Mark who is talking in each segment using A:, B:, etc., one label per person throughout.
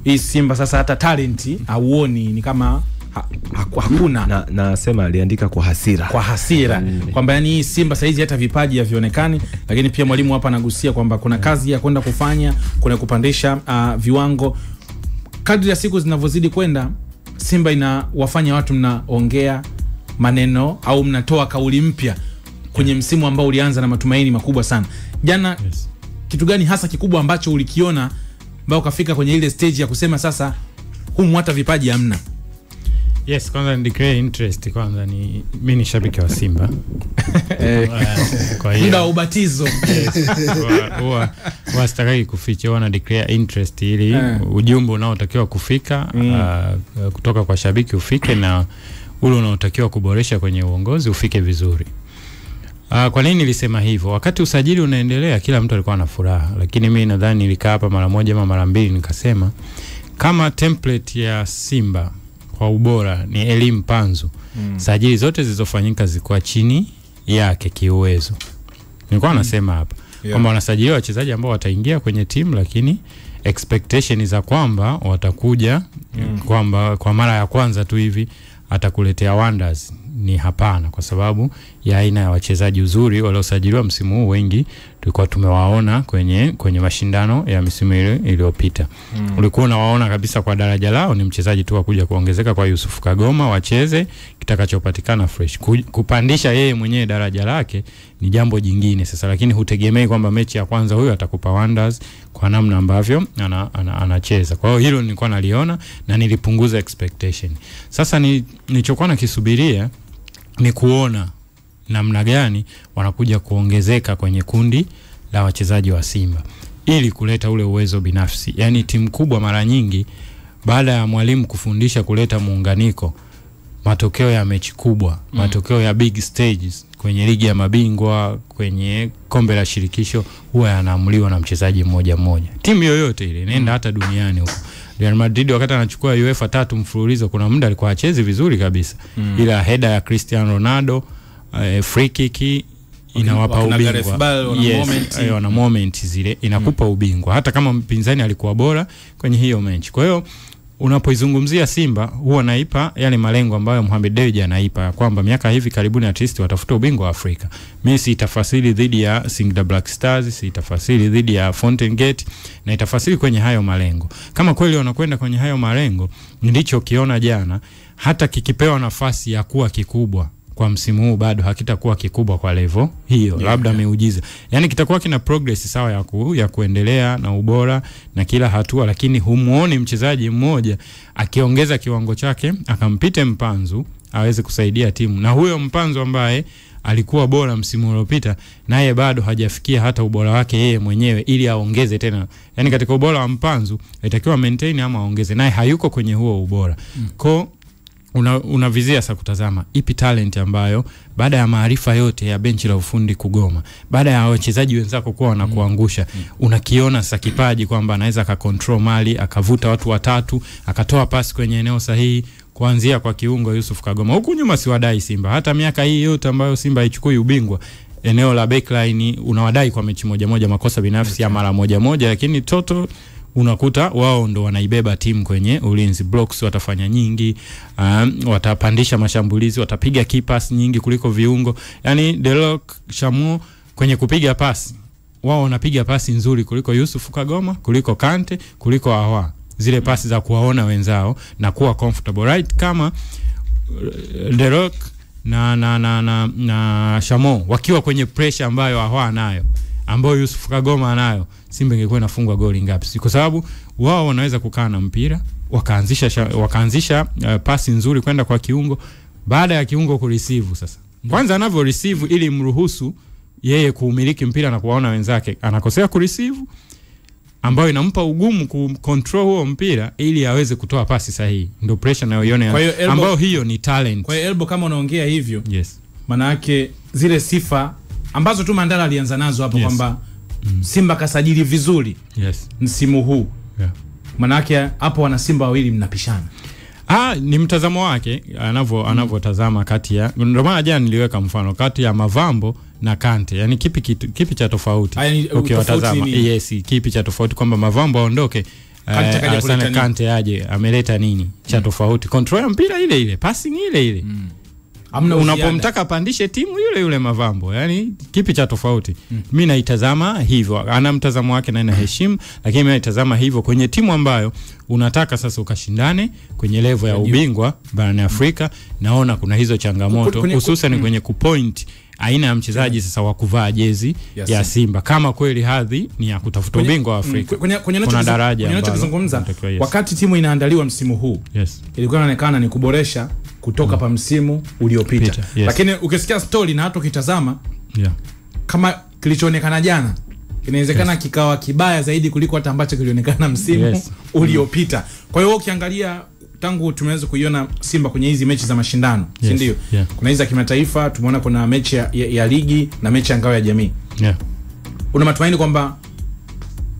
A: hii Simba sasa hata talenti hauoni, ni kama hakuna.
B: Na sema aliandika kwa hasira
A: kwamba yani hii Simba saizi hata vipaji havionekani. Lakini pia mwalimu hapa anagusia kwamba kuna kazi ya kwenda kufanya, kuna kupandisha viwango. Kadri ya siku zinavyozidi kwenda, Simba inawafanya watu mnaongea maneno au mnatoa kauli mpya kwenye msimu ambao ulianza na matumaini makubwa sana. Jana kitu gani hasa kikubwa ambacho ulikiona ambao kafika kwenye ile stage ya kusema sasa humu hata vipaji hamna?
C: Yes, kwanza ni declare interest. Kwanza ni mimi ni shabiki wa Simba.
A: Kwa hiyo muda ubatizo
C: wastaki kuficha, wana declare interest ili ujumbe unaotakiwa kufika kutoka kwa shabiki ufike, na ule unaotakiwa kuboresha kwenye uongozi ufike vizuri. Kwa nini nilisema hivyo? Wakati usajili unaendelea kila mtu alikuwa na furaha, lakini mimi nadhani nilikaa hapa mara moja ama mara mbili nikasema kama template ya Simba kwa ubora ni Elim Panzu, sajili zote zilizofanyika zilikuwa chini yake kiuwezo. Nilikuwa nasema hapa kwamba wanasajiliwa wachezaji ambao wataingia kwenye timu, lakini expectation za kwamba watakuja kwamba kwa mara ya kwanza tu hivi atakuletea wonders ni hapana, kwa sababu ya aina ya wachezaji uzuri waliosajiliwa msimu huu. Wengi tulikuwa tumewaona kwenye mashindano ya misimu iliyopita. Ulikuwa unawaona kabisa kwa daraja lao, ni mchezaji tu kuja kuongezeka kwa Yusuf Kagoma, wacheze kitakachopatikana fresh. Kupandisha yeye mwenyewe daraja lake ni jambo jingine sasa, lakini hutegemei kwamba mechi ya kwanza huyo atakupa wonders kwa namna ambavyo anacheza. Kwa hiyo hilo nilikuwa naliona na nilipunguza expectation. Sasa nilichokuwa nakisubiria ni kuona namna gani wanakuja kuongezeka kwenye kundi la wachezaji wa Simba ili kuleta ule uwezo binafsi. Yani timu kubwa mara nyingi baada ya mwalimu kufundisha kuleta muunganiko, matokeo ya mechi kubwa, matokeo ya big stages kwenye ligi ya mabingwa, kwenye kombe la shirikisho huwa yanaamuliwa na mchezaji mmoja mmoja. Timu yoyote ile nenda hata duniani huko. Real Madrid wakati anachukua UEFA 3 mfululizo, kuna muda alikuwa achezi vizuri kabisa. Ila header ya Cristiano Ronaldo, free kick inawapa ubingwa. Yes, wana moment zile inakupa ubingwa hata kama mpinzani alikuwa bora kwenye hiyo mechi. Kwa hiyo unapoizungumzia Simba huwa naipa yale malengo ambayo Mohamed Dewji anaipa, kwamba miaka hivi karibuni at least watafuta ubingwa wa Afrika. Mimi sitafasiri dhidi ya Singida Black Stars, sitafasiri dhidi ya Fountain Gate, na itafasiri kwenye hayo malengo. Kama kweli wanakwenda kwenye hayo malengo, ndicho kiona jana, hata kikipewa nafasi ya kuwa kikubwa kwa msimu huu bado hakitakuwa kikubwa kwa level hiyo, labda miujiza. Yani kitakuwa kina progress sawa ya kuendelea na ubora na kila hatua, lakini humuoni mchezaji mmoja akiongeza kiwango chake akampite Mpanzu aweze kusaidia timu. Na huyo Mpanzu ambaye alikuwa bora msimu uliopita, naye bado hajafikia hata ubora wake yeye mwenyewe ili aongeze tena. Yani katika ubora wa Mpanzu itakiwa maintain ama aongeze, naye hayuko kwenye huo ubora. Unavizia sasa kutazama ipi talent ambayo baada ya maarifa yote ya benchi la ufundi kugoma, baada ya wachezaji wenzako kuwa wanakuangusha, unakiona sasa kipaji kwamba anaweza akacontrol mali, akavuta watu watatu, akatoa pasi kwenye eneo sahihi, kuanzia kwa kiungo Yusuf Kagoma. Huku nyuma siwadai Simba, hata miaka hii yote ambayo Simba haichukui ubingwa, eneo la backline unawadai kwa mechi moja makosa binafsi ya mara moja, lakini total unakuta wao ndo wanaibeba timu kwenye ulinzi. Blocks watafanya nyingi, watapandisha mashambulizi, watapiga key pass nyingi kuliko viungo. Yani Delok Shamu kwenye kupiga pasi, wao wanapiga pasi nzuri kuliko Yusuf Kagoma, kuliko Kante, kuliko Awa. Zile pasi za kuwaona wenzao na kuwa comfortable, right? Kama Delok na Shamu wakiwa kwenye pressure ambayo Awa nayo, ambayo Yusuf Kagoma anayo, Simba ingekuwa inafungwa goli ngapi? Kwa sababu wao wanaweza kukaa na mpira, wakaanzisha pasi nzuri kwenda kwa kiungo, baada ya kiungo kureceive sasa. Kwanza anavyo receive ili mruhusu yeye kuumiliki mpira na kuwaona wenzake, anakosea kureceive ambayo inampa ugumu kucontrol huo mpira ili aweze kutoa pasi sahihi. Ndio pressure nayoiona ambayo hiyo ni talent.
A: Kwa hiyo Elbo, kama unaongea hivyo, yes, maana yake zile sifa ambazo tu Mandala alianza nazo hapo, kwamba Simba kasajili vizuri msimu huu, maana yake hapo wana Simba wawili mnapishana.
C: Ni mtazamo wake anavyotazama kati ya, ndio maana jana niliweka mfano kati ya Mavambo na Kante. Yani kipi cha tofauti ukiwatazama? Yes, kipi cha tofauti kwamba Mavambo aondoke, Alassane Kante aje ameleta nini cha tofauti? Control ya mpira ile ile, passing ile ile. Unapomtaka pandishe timu yule Mavambo, yani kipi cha tofauti? Mimi naitazama hivyo, ana mtazamo wake na naheshimu, lakini mimi naitazama hivyo kwenye timu ambayo unataka sasa ukashindane kwenye level ya ubingwa barani Afrika. Naona kuna hizo changamoto hususan kwenye kupoint aina ya mchezaji sasa wa kuvaa jezi ya Simba, kama kweli hadhi ni ya kutafuta ubingwa wa Afrika. Kuna daraja
A: ninachozungumza wakati timu inaandaliwa msimu huu, ilikuwa inaonekana ni kuboresha kutoka pa msimu uliopita. Lakini ukisikia story na hata ukitazama kama kilichoonekana jana, inawezekana kikawa kibaya zaidi kuliko hata ambacho kilionekana msimu uliopita. Kwa hiyo ukiangalia tangu tumeweza kuiona Simba kwenye hizi mechi za mashindano, si ndio? Kuna hizi za kimataifa, tumeona kuna mechi ya ligi na mechi ya ngao ya jamii. Una matumaini kwamba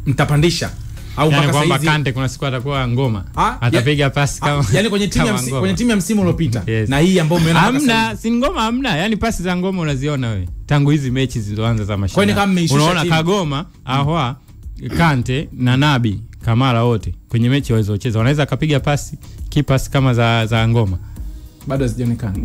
A: mtapandisha au
C: mpaka sasa hivi Kante kuna siku atakuwa ngoma, atapiga pasi kama
A: yani kwenye timu ya msimu uliopita na hii ambayo umeona
C: hamna, si ngoma hamna, yani pasi za ngoma unaziona wewe tangu hizi mechi zilizoanza za mashindano. Unaona Kagoma, Ahwa, Kante na Nabi Kamara wote kwenye mechi walizocheza wanaweza kapiga pasi kipasi kama za ngoma,
A: bado hazijaonekana.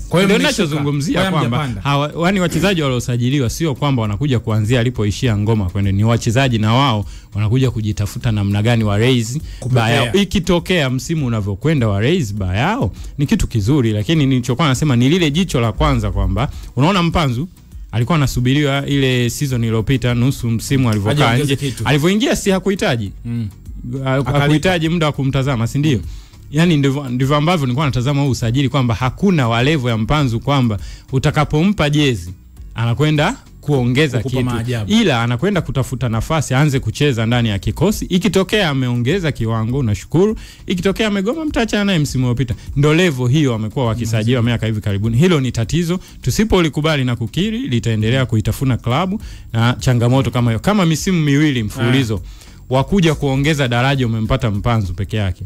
C: Kwa hiyo ndio ninachozungumzia kwamba wani wachezaji waliosajiliwa sio kwamba wanakuja kuanzia alipoishia ngoma kwenda, ni wachezaji na wao wanakuja kujitafuta namna gani wa raise bayao. Ikitokea msimu unavyokwenda wa raise bayao ni kitu kizuri, lakini nilichokuwa nasema ni lile jicho la kwanza kwamba unaona Mpanzu alikuwa anasubiriwa ile season iliyopita nusu msimu alivyokaa nje, alivyoingia si hakuhitaji hakuhitaji muda wa kumtazama, si ndio? Yani ndivyo ambavyo nilikuwa natazama huu usajili kwamba hakuna wa level ya Mpanzu kwamba utakapompa jezi anakwenda kuongeza kitu, ila anakwenda kutafuta nafasi aanze kucheza ndani ya kikosi. Ikitokea ameongeza kiwango unashukuru, ikitokea amegoma mtaachana naye. Msimu uliopita ndio level hiyo amekuwa wakisajiliwa miaka hivi karibuni. Hilo ni tatizo, tusipolikubali na kukiri litaendelea kuitafuna klabu na changamoto kama hiyo. Kama misimu miwili mfululizo wakuja kuongeza daraja umempata Mpanzu peke yake,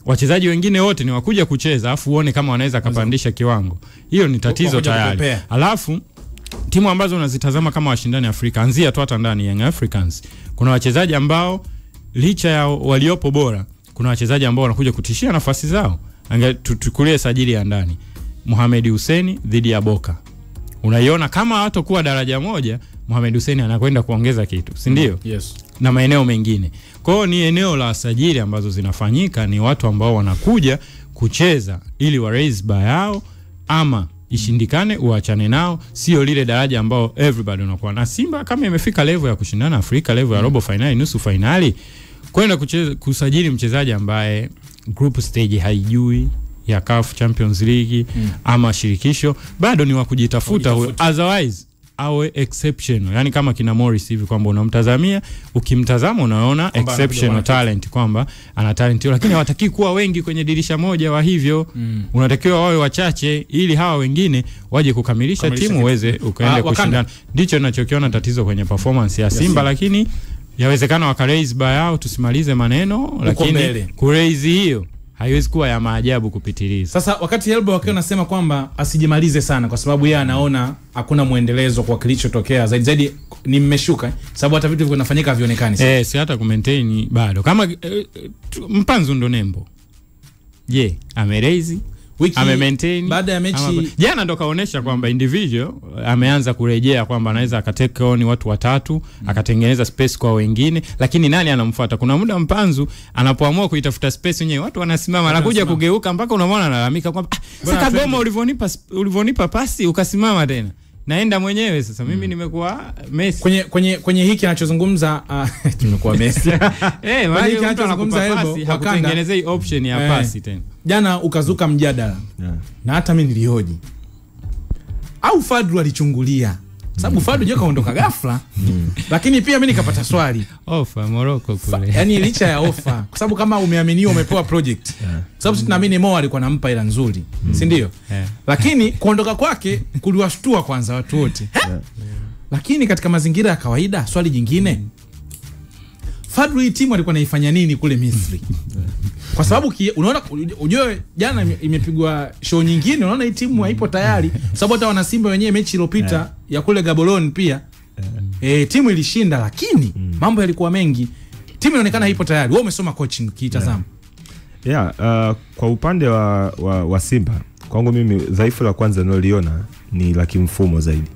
C: wachezaji wengine wote ni wakuja kucheza afu uone kama wanaweza kapandisha kiwango, hiyo ni tatizo tayari. Alafu timu ambazo unazitazama kama washindani Afrika, anzia tu hata ndani Young Africans, kuna wachezaji ambao licha ya waliopo bora, kuna wachezaji ambao wanakuja kutishia nafasi zao. Tuchukulie sajili ya ndani, Mohamed Hussein dhidi ya Boka, unaiona kama hatakuwa daraja moja, Mohamed Hussein anakwenda kuongeza kitu, si ndio? Na maeneo mengine. Kwa hiyo ni eneo la sajili ambazo zinafanyika, ni watu ambao wanakuja kucheza ili wa raise bayao, ama ishindikane uachane nao, sio lile daraja ambao everybody unakuwa na. Simba kama imefika level ya kushindana Afrika, level ya robo finali, nusu finali, kwenda kusajili mchezaji ambaye group stage haijui ya CAF Champions League ama shirikisho, bado ni wa kujitafuta. Otherwise awe exceptional, yani kama kina Morris hivi kwamba unamtazamia, ukimtazama unaona exceptional talent, kwamba ana talent hiyo, lakini hawataki kuwa wengi kwenye dirisha moja wa hivyo. Unatakiwa wawe wachache ili hawa wengine waje kukamilisha timu uweze ukaende kushindana. Ndicho ninachokiona tatizo kwenye performance ya Simba, lakini yawezekana waka raise bayao, tusimalize maneno, lakini ku raise hiyo haiwezi kuwa ya maajabu kupitiliza.
A: Sasa wakati Elbo wakiwa nasema kwamba asijimalize sana kwa sababu yeye anaona hakuna muendelezo kwa kilichotokea, zaidi ni mmeshuka, sababu hata vitu vinafanyika havionekani.
C: Si hata kumaintain bado. Kama Mpanzu ndo nembo. Ameraise, ame-maintain
A: baada ya mechi
C: jana ndo kaonesha kwamba individual ameanza kurejea, kwamba anaweza akateke on watu watatu, akatengeneza space kwa wengine, lakini nani anamfuata? Kuna muda Mpanzu anapoamua kuitafuta space yenyewe watu wanasimama, anakuja kugeuka mpaka unamwona analalamika kwamba sasa Kagoma ulivonipa pasi ukasimama tena, naenda mwenyewe sasa mimi nimekuwa Messi.
A: Kwenye hiki anachozungumza tumekuwa Messi.
C: Hiki anachozungumza Elbo hakutengenezei option ya pasi tena.
A: Jana ukazuka mjadala na hata mimi nilihoji, au Fadlu alichungulia? Sababu Fadlu je kaondoka ghafla. Lakini pia mimi nikapata swali,
C: ofa Morocco kule.
A: Yani licha ya ofa, kwa sababu kama umeaminiwa umepewa project, sababu tunaamini Mo alikuwa anampa ila nzuri, si ndio? Lakini kuondoka kwake kuliwashtua kwanza watu wote. Lakini katika mazingira ya kawaida, swali jingine, Fadlu hii timu alikuwa anaifanya nini kule Misri? Kwa sababu unaona, ujue jana imepigwa show nyingine, unaona hii timu haipo tayari. Sababu hata wana Simba wenyewe mechi iliyopita ya kule Gaborone pia timu ilishinda, lakini mambo yalikuwa mengi. timu inaonekana ipo tayari. Wewe umesoma coaching kitazama.
B: Kwa upande wa Simba kwangu mimi dhaifu la kwanza ninaliona ni la kimfumo zaidi.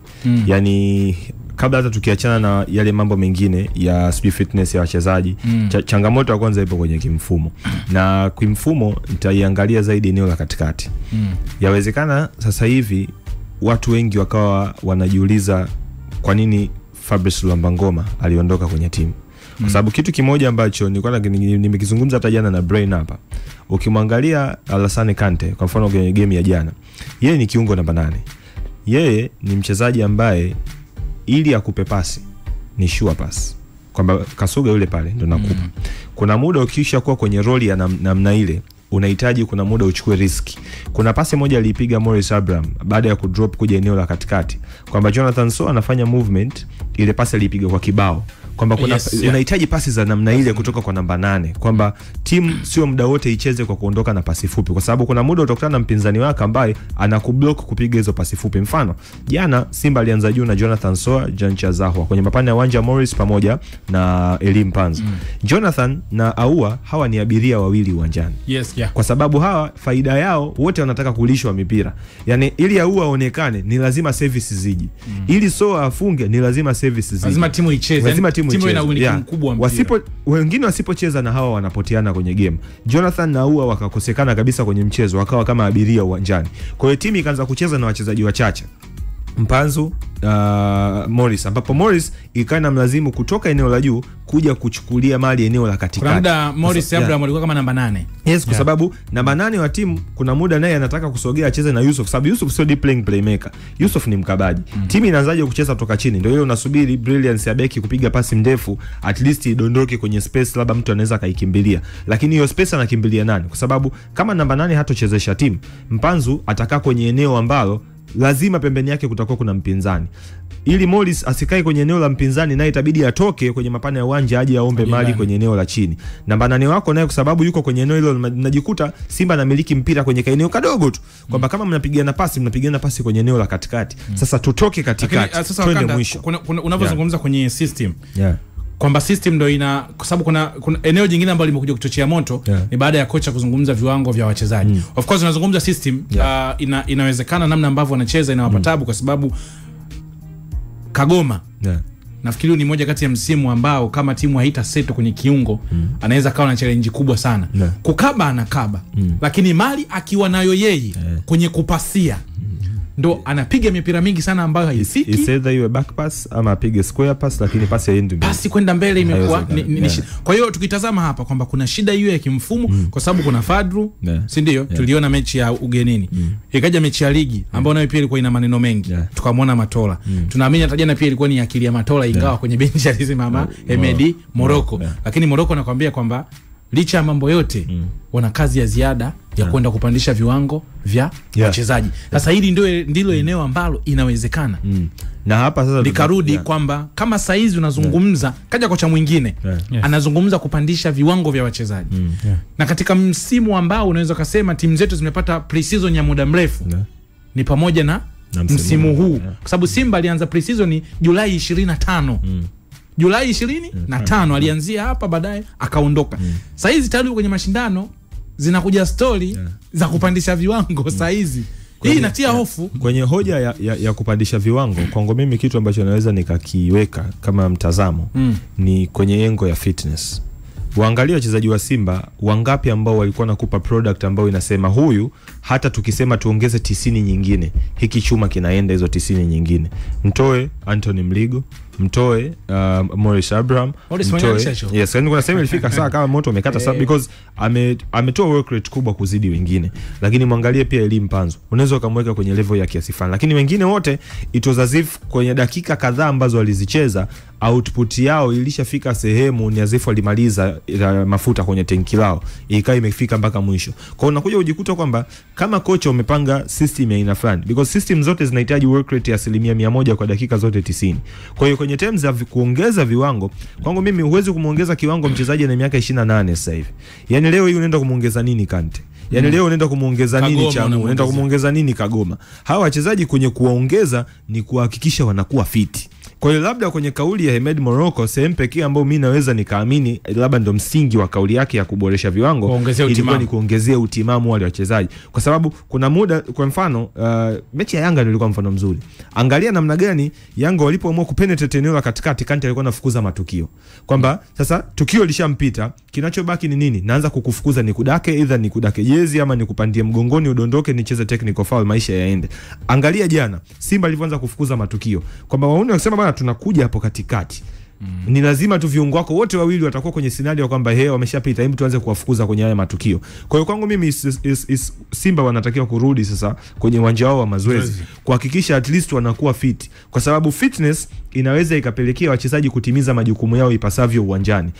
B: Yani kabla hata tukiachana na yale mambo mengine ya speed fitness ya wachezaji, changamoto ya kwanza ipo kwenye kimfumo. Na kimfumo nitaiangalia zaidi eneo la katikati. Yawezekana sasa hivi watu wengi wakawa wanajiuliza kwa nini Fabrice Luamba-Ngoma aliondoka kwenye timu. Kwa sababu kitu kimoja ambacho nilikuwa nimekizungumza hata jana na Brain hapa. Ukimwangalia Alassane Kante kwa mfano kwenye game ya jana, yeye ni kiungo namba 8. Yeye ni mchezaji ambaye ili akupe pasi ni sure pass. Kwamba Kasuga yule pale ndo nakupa. Kuna muda ukisha kuwa kwenye roli ya namna ile, unahitaji kuna muda uchukue riski. Kuna pasi moja alipiga Morris Abraham baada ya kudrop kuja eneo la katikati, kwamba Jonathan Soa anafanya movement, ile pasi alipiga kwa kibao, kwamba kuna unahitaji pasi za namna ile kutoka kwa namba 8, kwamba timu sio muda wote icheze kwa kuondoka na pasi fupi, kwa sababu kuna muda utakutana na mpinzani wako ambaye anakublock kupiga hizo pasi fupi. Mfano jana Simba alianza juu na Jonathan Soa, Jean Chazahwa kwenye mapana ya uwanja, Morris pamoja na Elim Panzo. Jonathan na Aua hawa ni abiria wawili uwanjani. Kwa sababu hawa faida yao wote wanataka kulishwa mipira. Yani ili Aua aonekane ni lazima services ziji. Ili Soa afunge ni lazima services ziji.
A: Lazima timu icheze.
B: Lazima timu
A: ina umiliki mkubwa wa mpira.
B: Wengine wasipocheza na hawa wanapoteana kwenye game. Jonathan na Aua wakakosekana kabisa kwenye mchezo, wakawa kama abiria uwanjani. Kwa hiyo timu ikaanza kucheza na wachezaji wachache. Mpanzu, Morris, ambapo Morris ikaina mlazimu kutoka eneo la juu kuja kuchukulia mali eneo la katikati.
A: Kuna muda Morris Abraham alikuwa kama namba 8.
B: Kwa sababu namba 8 wa timu kuna muda naye anataka kusogea acheze na Yusuf, sababu Yusuf sio deep playing playmaker. Yusuf ni mkabaji. Timu inaanzaje kucheza kutoka chini? Ndio ile unasubiri brilliance ya beki kupiga pasi ndefu, at least idondoke kwenye space, labda mtu anaweza kaikimbilia. Lakini hiyo space anakimbilia nani? Kwa sababu kama namba 8 hatochezesha timu, Mpanzu atakaa kwenye eneo ambalo lazima pembeni yake kutakuwa kuna mpinzani. Ili Morris asikae kwenye eneo la mpinzani, naye itabidi atoke kwenye mapana ya uwanja aje aombe mali kwenye eneo la chini. Namba 8 wako naye kwa sababu yuko kwenye eneo hilo, mnajikuta Simba anamiliki mpira kwenye eneo kadogo tu. Kwamba kama mnapigana pasi kwenye eneo la katikati. Sasa tutoke katikati twende mwisho.
A: Unapozungumza kwenye system. Kwamba system ndo kwa sababu kuna eneo jingine ambalo limekuja kuchochea moto ni baada ya kocha kuzungumza viwango vya wachezaji. Of course unazungumza system, inawezekana namna ambavyo wanacheza inawapatabu kwa sababu Kagoma nafikiri ni moja kati ya msimu ambao kama timu haita seto kwenye kiungo anaweza kawa na challenge kubwa sana. Kukaba anakaba, lakini mali akiwa nayo yeye kwenye kupasia ndo anapiga mipira mingi sana ambayo haifiki.
B: Either iwe back pass ama apige square pass, lakini pasi haendi mbele.
A: Pasi kwenda mbele imekuwa kwa hiyo tukitazama hapa kwamba kuna shida hiyo ya kimfumo kwa sababu kuna Fadru, si ndio? Tuliona mechi ya ugenini. Ikaja mechi ya ligi ambayo nayo pia ilikuwa ina maneno mengi. Tukamwona Matola. Tunaamini hata jana pia ilikuwa ni akili ya Matola, ingawa kwenye benchi alisimama Hemedi Morocco. Lakini Morocco nakwambia kwamba licha ya mambo yote wana kazi ya ziada ya kwenda kupandisha viwango vya wachezaji. Sasa hili ndilo eneo ambalo inawezekana.
B: Na hapa sasa
A: likarudi kwamba kama saizi unazungumza kaja kocha mwingine anazungumza kupandisha viwango vya wachezaji. Na katika msimu ambao unaweza kusema timu zetu zimepata pre-season ya muda mrefu ni pamoja na msimu huu. Kwa sababu Simba alianza pre-season Julai 25. Julai 25 alianzia hapa, baadaye akaondoka. Saizi tayari kwenye mashindano zinakuja story za kupandisha viwango saizi. Hii inatia hofu.
B: Kwenye hoja ya kupandisha viwango, kwangu mimi kitu ambacho naweza nikakiweka kama mtazamo ni kwenye engo ya fitness. Waangalie wachezaji wa Simba wangapi ambao walikuwa nakupa product ambao inasema huyu hata tukisema tuongeze 90 nyingine hiki chuma kinaenda hizo 90 nyingine. Mtoe Anthony Mligo, mtoe Morris Abraham, mtoe kuna sema ilifika saa kama moto umekata saa because ametoa work rate kubwa kuzidi wengine. Lakini muangalie pia Elim Panzo, unaweza kumweka kwenye level ya kiasi fulani, lakini wengine wote it was as if kwenye dakika kadhaa ambazo walizicheza output yao ilishafika sehemu ni azifu walimaliza mafuta kwenye tenki lao, ikawa imefika mpaka mwisho. Kwa hiyo unakuja ujikuta kwamba kama kocha umepanga system ya aina fulani, because system zote zinahitaji work rate ya 100% kwa dakika zote 90. Kwa hiyo kwenye terms ya kuongeza viwango, kwangu mimi huwezi kumuongeza kiwango mchezaji na miaka 28 sasa hivi. Yaani leo hii unaenda kumuongeza nini Kante? Yaani leo unaenda kumuongeza nini Chamu? Unaenda kumuongeza nini Kagoma? Hawa wachezaji kwenye kuwaongeza ni kuhakikisha wanakuwa fiti. Kwa hiyo labda kwenye kauli ya Hemed Morocco, sehemu pekee ambayo mimi naweza nikaamini labda ndo msingi wa kauli yake ya kuboresha viwango ilikuwa ni kuongezea utimamu wale wachezaji, kwa sababu kuna muda, kwa mfano mechi ya Yanga ilikuwa mfano mzuri. Angalia namna gani Yanga walipoamua kupenetrate eneo la katikati, Kante alikuwa anafukuza matukio, kwamba sasa tukio lishampita, kinachobaki ni nini? Naanza kukufukuza nikudake, either nikudake jezi ama nikupandie mgongoni udondoke nicheze technical foul maisha yaende. Angalia jana Simba alivyoanza kufukuza matukio, kwamba waone wakisema bana tunakuja hapo katikati. Ni lazima tu viungo wako wote wawili watakuwa kwenye scenario kwamba wameshapita, hebu tuanze kuwafukuza kwenye haya matukio. Kwa hiyo kwangu mimi Simba wanatakiwa kurudi sasa kwenye uwanja wao wa mazoezi, kuhakikisha at least wanakuwa fit, kwa sababu fitness inaweza ikapelekea wachezaji kutimiza majukumu yao ipasavyo uwanjani.